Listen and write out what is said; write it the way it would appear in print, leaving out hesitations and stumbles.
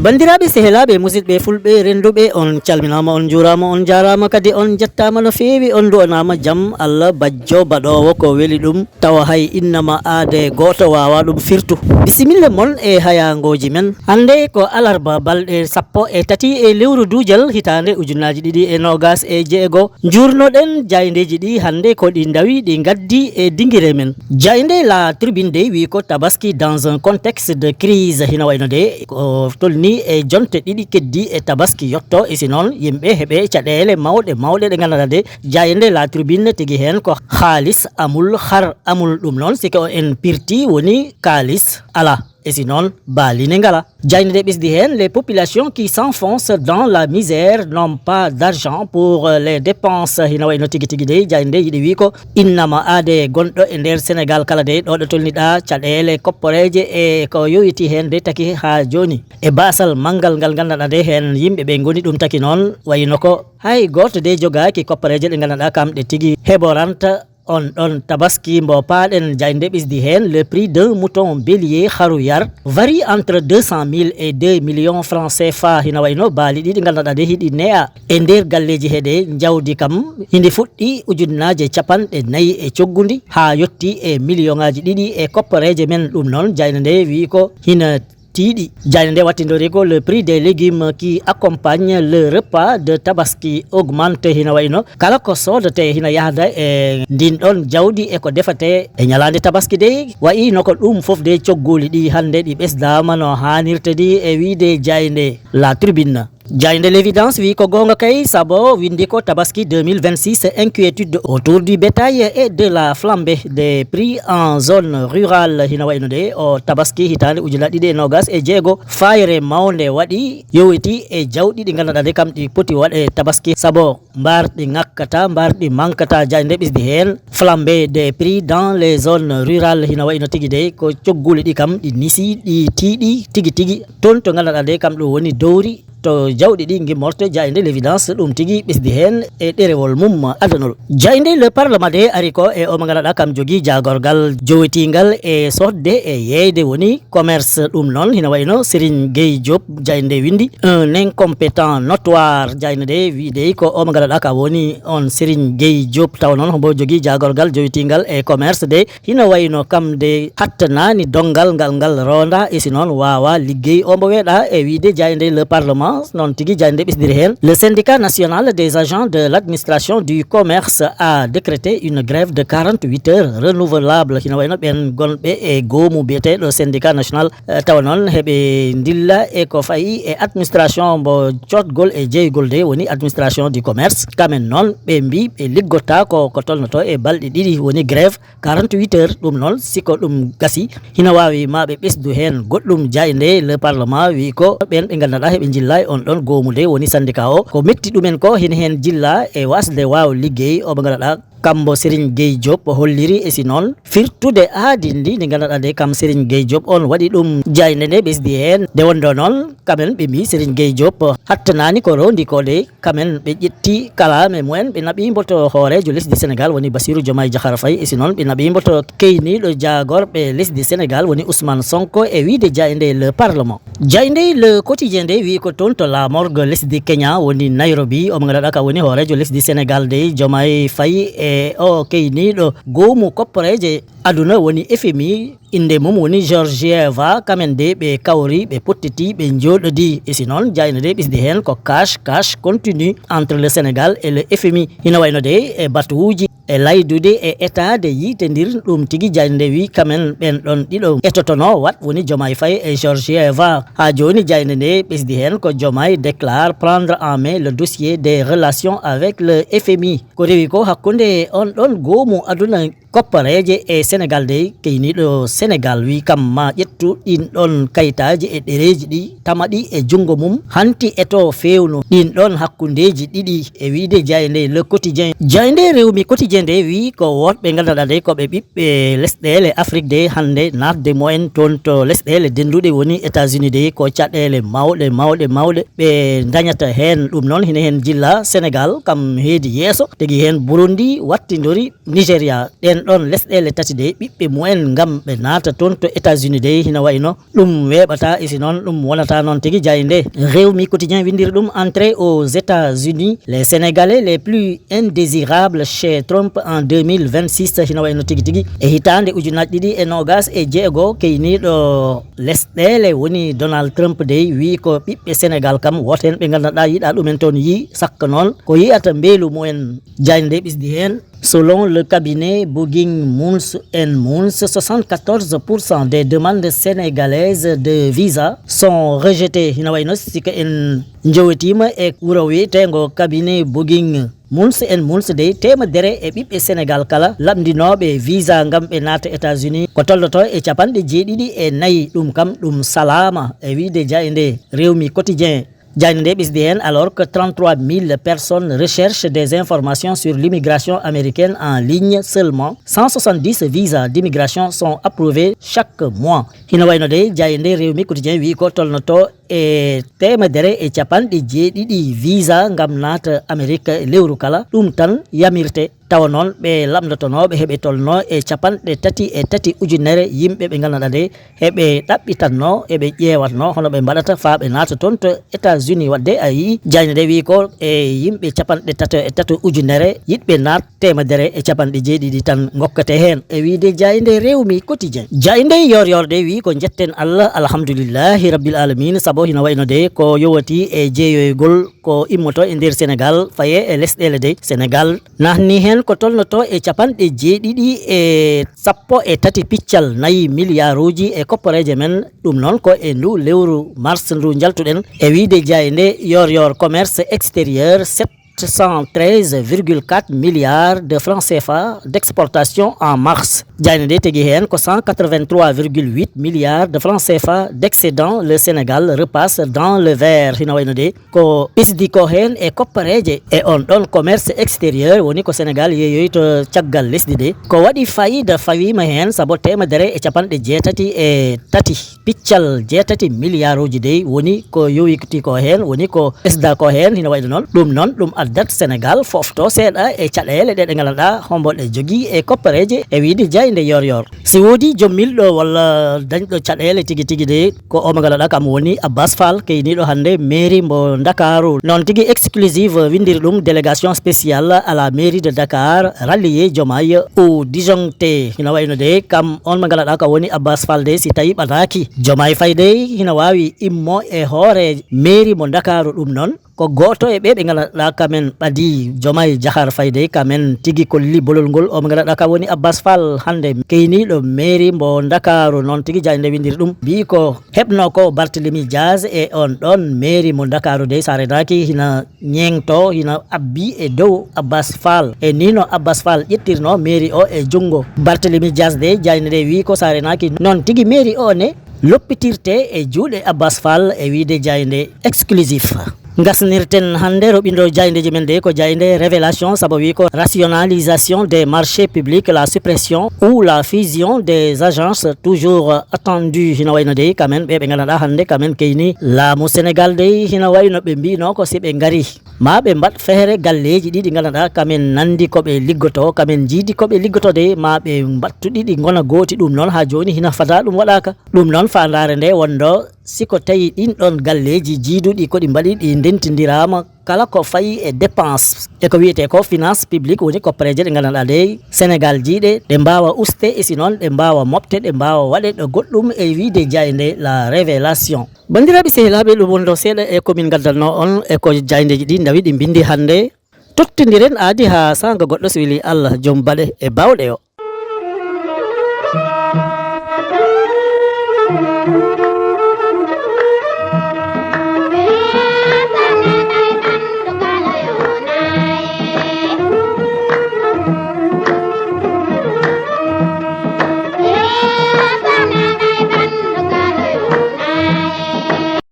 bandiraɓe sehelaɓe musidɓe fulɓe renduɓe on calminama on jurama on jarama kadi on jettama no fewi on duwanama jaam Allah bajjo baɗowo ko weeli ɗum tawa hay innama aade goto wawa ɗum firtu bisimilla moon e hayangoji men hande ko alarba balɗe 13 e lewru dujal hitande ujunnaji 2026 jurnoɗen jaydeji ɗi hande ko ɗi dawi ɗi gaddi e dinguire men jayde la tribune de wi ko tabaski dans un contexte de crise hina wayno de ko tolni e jonte ɗiɗi keddi e tabaski yotto e si noon yimɓe heeɓe caɗele mawɗe ɗe ganduɗa de jayde la tribune tigui hen ko halis amul har amul ɗum noon siko en pirti woni kalis ala et sinon baline ngala jayde ɓesdi hen les populations qui s'enfoncent dans la misère n'ont pas d'argent pour les dépenses hina wayno tigui tigui de jayde yiɗi wi ko innama aade gonɗo e nder Sénégal kala de ɗo ɗo tolniɗa caɗele kopporeje e ko yowiti hen de taki ha joni e basal manggal ngal ganduɗa de hen yimɓeɓe goni ɗum taki noon wayno ko hay goto de jogaki kopporeje ɗe ganduɗa kamɗe tigui heɓoranta on ɗon tabaski mbo paɗen jayde ɓesdi hen le prix d'un mouton bélier haru yar varie entre 200 000 et 2 millions francs CFA hina wayno baali ɗiɗi ganduɗa de hiɗi ne'a e nder galleji heɗe jawdi kam hindi fuɗɗi ujunnaje capanɗe nayyi e coggudi ha yetti e million ngaji ɗiɗi e koppareje men ɗum noon jayde nde wi ko hina tiiɗi jayde nde wattidori ko le prix des légumes qui accompagne le repas de tabaski augmente hina wayno kala ko sodate hina yahda e ndin ɗon jawdi e ko defate e ñalande tabaski de wayino ko ɗum foof de coggoli ɗi hande ɗi ɓesdama no hannirta di e wiide jayde la tribune jayde l'évidence wi ko gonga kay sabo windi ko tabaski 2026 inquiétude autour du bétail et de la flambée des prix en zone rurale hina wayno de o tabaski hitande ujuna ɗiɗi e nogas e jeego fayre mawde waɗi yowiti e jawɗi ɗi ganduɗa de kam ɗi poti waɗe tabaski sabo mbarɗi ngakkata mbarɗi mankata jayde ɓesdi hen flambée des prix dans les zones rurales hina wayno tigui de ko cogguli ɗi kam ɗi nisi ɗi tiiɗi tigui tigui toon to ganduɗa de kam ɗum woni dowri to jawɗi ɗi guimmorte jayde l'évidence ɗum tigui ɓesdi hen e ɗerewol mum adanol jayde le parlement de ari ko e o mo ganduɗa kam jogui jagorgal jowetingal e sodde e yeyde woni commerce ɗum noon hina wayno Serigne Gueye Diop jayde windi un incompétent notoire jayde de wiide ko o mo ganduɗa ka woni on Serigne Gueye Diop taw noon hombo jogui jagorgal jowetingal e commerce de hina wayno kam de hattanani dongal ngal ronda e si noon wawa liggey o mbo weeɗa e wiide jayde le parlement non tigui jayde ɓesdiri hen le syndicat national des agents de l'administration du commerce a décrété une grève de 48 heures renouvelable hina wayno ɓen gonɓe e goomu biyeteɗo syndicat national tawa noon heeɓe dilla e ko fayi e administration mbo cotgol e jeeygol de woni administration du commerce kamen noon ɓe mbi ɓe liggotta ko tolnoto e balɗe ɗiɗi woni grève 48 heures ɗum noon siko ɗum gasi hina wawi ma ɓe ɓesdu hen goɗɗum jayde le parlement wi ko ɓen ɓe ganduɗa heeɓe jilla on ɗon goomude woni syndicat o ko metti ɗumen ko hina hen jilla e wasde waw liggey o ɓe ganduɗa kambo Serigne Gueye Diop holliri e si noon firtude aadi ndi ndi ganduɗa de kam Serigne Gueye Diop on waɗi ɗum jayde nde ɓesdi hen nde wondo noon kamen ɓe mbi Serigne Gueye Diop hattanani ko rondi ko de kamen ɓe ƴetti kalame mumen ɓe naɓimo to hoorejo lesdi Sénégal woni Bassirou Diomaye Diakhar Faye e si noon ɓe naɓimo to keyniɗo jagorɓe lesdi Sénégal woni Ousmane Sonko e wiide jayde le parlement jayde le quotidien de wi ko toon to la morgue lesdi Kenya woni Nairobi omo ganduɗa ka woni hoorejo lesdi Sénégal de Diomaye Faye e o keyniɗo goomu kopporeje aduna woni FMI inde mum woni Georgieva kamen de ɓe kawri ɓe pottiti ɓe joɗodi e si noon jayno de ɓesdi hen ko cash continue entre le Sénégal et le FMI hina wayno de e batuji e laydude e état de yitedir ɗum tigui jayde wi kamen ɓen ɗon ɗiɗo etotono wat woni Diomaye Faye e Georgieva ha joni jayde nde ɓesdi hen ko Diomaye déclare prendre en main le dossier des relations avec le FMI ko rewi ko hakkude on ɗon goomu aduna koppareje e Sénégal de keyniɗo Sénégal wi kam ma ƴettu ɗin ɗon kayitaji e ɗereji ɗi tamaɗi e jungo mum hanti eto fewno ɗin ɗon hakkundeji ɗiɗi e wiide jayde le quotidien jayde rewmi quotidien de wi ko wotɓe ganduɗa de koɓe ɓiɓɓe lesɗele Afrique de hande natde mumen toon to lesɗele denduɗe woni États-Unis de ko caɗele mawɗe ɓe dañata hen ɗum noon hina hen jilla Sénégal kam heedi yeeso tegi hen Burundi wattidori Nigéria ɗen ɗon lesɗele tati de ɓiɓɓe mumen gam ɓe naata toon to États-Unis de hina wayno ɗum weɓata isi noon ɗum wonata noon tigui jayde rewmi quotidien windiri ɗum entrée aux États-Unis les Sénégalais les plus indésirables chez Trump en 2026 hina wayno tigui e hitande ujunaji ɗiɗi e nogas e jeego keyniɗo lesɗele woni Donald Trump de wi ko ɓiɓɓe Sénégal kam woten ɓe ganduɗa yiɗa ɗumen toon yi sakka noon ko yiyata beelu mumen jayde nde ɓisdi hen. Selon le cabinet Bouging Moons Moons, 74% des demandes sénégalaises de visa sont rejetées. Hina wayno sika en jowetima e wuro wiyetengo cabinet Bouging Moons de temedere e ɓiɓɓe Sénégal kala lamdinoɓe visa gam ɓe naata États-Unis ko tolloto e capanɗe jeeɗiɗi e nayyi ɗum kam ɗum salama e wiide jayde rewmi quotidien jayde nde ɓisdi hen alors que 33 000 personnes recherchent des informations sur l'immigration américaine en ligne seulement 170 visas d'immigration sont approuvés chaque mois hina wayno de jayde rewmi quotidien wi ko tolnoto e temedere e capanɗe jeeɗiɗi visa gam naata Amérique lewru kala ɗum tan yamirte tawa noon ɓe lamdotonoɓe heɓe tolno e capanɗe tati ujunere yimɓe ɓe ganduɗa de heɓe ɗaɓɓitanno eɓe ƴewatno hono ɓe mbaɗata fa ɓe naata toon to États-Unis wadde a yi jayde nde wi ko e yimɓe capanɗe tati ujunere yiɗɓe naat temedere e capanɗe jeeɗiɗi tan gokkate hen e wiide jayde rewmi quotidien jayde yor de wi ko jetten Allah alhamdoulillahi rabbil alamin sabo hina wayno de ko yowati e jeeyoygol ko immoto e nder Sénégal faye e lesɗele de Sénégal nahni hen ko tolnoto e capanɗe jeeɗiɗi e sappo e tati piccal nayi milliarduji e koppareje men ɗum noon ko e ndu lewru mars ndu jaltuɗen e wiide jayde yor commerce extérieur 713,4 milliards de francs CFA d'exportation en mars. Jayne tegi hen ko 183,8 milliards de francs CFA d'excédent. Le Sénégal repasse dans le vert. Hina wayno de ko ɓisdi ko hen e koppareje e on ɗon commerce extérieur woni ko Sénégal yeeyoyi to caggal lesdi de ko waɗi fayida fawima hen sabo temedere e capanɗe jeetati e tati piccal jeetati milliarduji de woni ko yowiti ko hen woni ko ɓesda ko hen hina wayno noon ɗum noon ɗum addat Sénégal fofto seeɗa e caɗele ɗe ganduɗa homboɗe jogui e koppareje e wiide jayde yor si woodi jommilɗo walla dañɗo caɗele tigui de ko o mo ganduɗa kam woni Abbas Fall keyniɗo hande mairie mo Dakaru non tigui exclusive windiri ɗum délégation spéciale à la mairie de Dakar rallié Diomaye ou disjoncté hina wayno de kam on mo ganduɗa ka woni Abbas Fall de si tawi ɓataki Diomaye Faye de hina wawi immo e hoore mairie mo Dakaru ɗum noon ko goto e ɓe ganduɗa kamen ɓaadi Diomaye Diakhar Faye de kamen tigui kolli bolol ngol o mo ganduɗa ka woni Abbas Fall hande keyniɗo mairie mo Dakaru non tigui jayde windiri ɗum mbi ko hebno ko Barthélémy Diaz e on ɗon mairie mo Dakaru de sa renaki hina ñengto hina abbi e dow Abbas Fall e nino Abbas Fall ƴettirno mairie o e jungo Barthélémy Diaz de jayde nde wi ko sa renaki non tigui mairie o ne loppitirte e juuɗe Abbas Fall e wiide jayde exclusif gasnirten hande roɓindo jaydeji men de ko jayde révélation sabo wi ko rationalisation des marchés publics la suppression ou la fusion des agences toujours attendu hina wayno de kamen ɓe ganduɗa hande kamen keyni laamu Sénégal de hina wayno ɓe mbino ko si ɓe gari ma ɓe mbaɗ feere galleji ɗiɗi ganduɗa kamen nandi koɓe liggoto kamen jiidi koɓe liggoto de ma ɓe mbattuɗiɗi gona gooti ɗum noon ha joni hina fada ɗum waɗaka ɗum noon fandare nde wondo siko tawi ɗin ɗon galleji jiiduɗi koɗi mbaɗi ɗi dentindirama kala ko fayi e dépense e ko wiyete ko finance publique woni koppareje ɗe ganduɗa de Sénégal jiiɗe ɗe mbawa uste e sinon ɗe mbawa mofte ɗe mbawa waɗe ɗo goɗɗum e wiide jayde la révélation bandiraɓe sehilaɓe ɗum wonɗo seeɗa e komin gaddanno on e ko jaydeji ɗi dawi ɗi bindi hande tottodiren aadi ha sanga goɗɗo so weeli Allah joom baɗe e bawɗe o